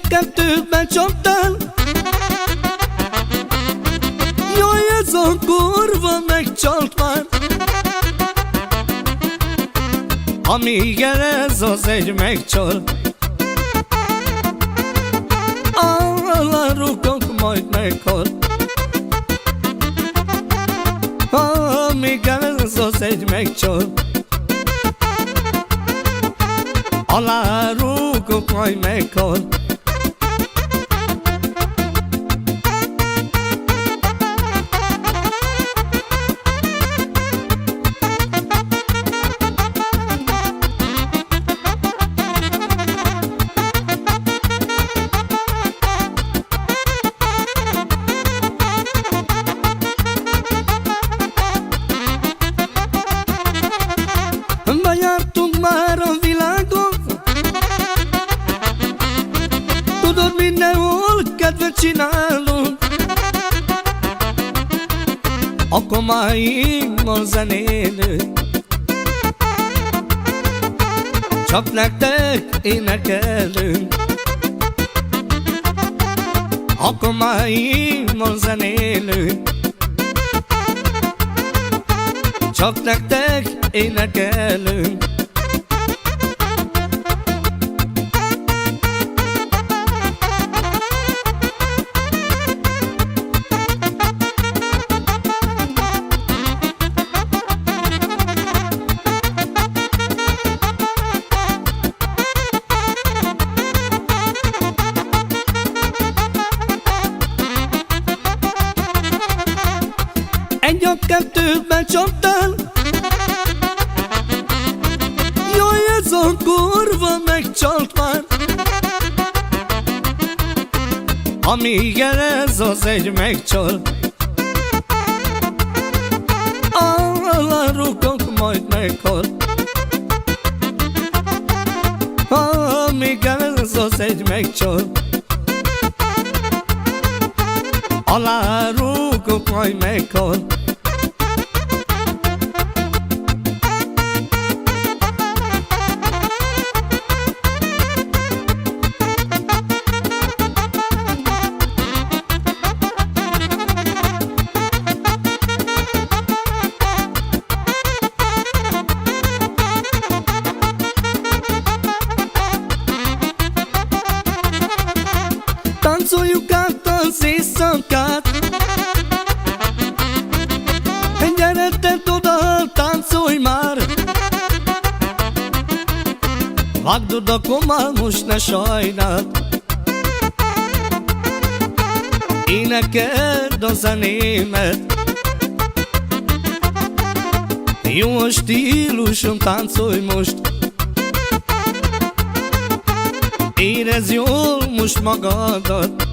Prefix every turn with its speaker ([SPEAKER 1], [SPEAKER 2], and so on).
[SPEAKER 1] kettőben csaptál. Jaj, ez a kurva megcsalt már. Amíg ez az egy megcsal, alárukok majd meghal. Amíg ez az egy megcsal, alárukok majd meghal. Bejártunk már a világon, tudod, mindenhol kedvet csinálunk. A komáimmal zenélünk, csak nektek énekelünk. A komáimmal zenélünk, csak nektek énekelünk. Egy a kettőben csaptál. Jaj, ez a kurva megcsalt már. Amíg ez az egy megcsal, alárukok majd meghal. Amíg ez az egy megcsal, alárukok majd meghal. Táncoljuk át az éjszakát, gyere te oda, táncolj már. Vágd oda, komál, most ne sajnáld. Énekeld a zenémet, jó a stílusom, táncolj most. Érezd jól most magadat,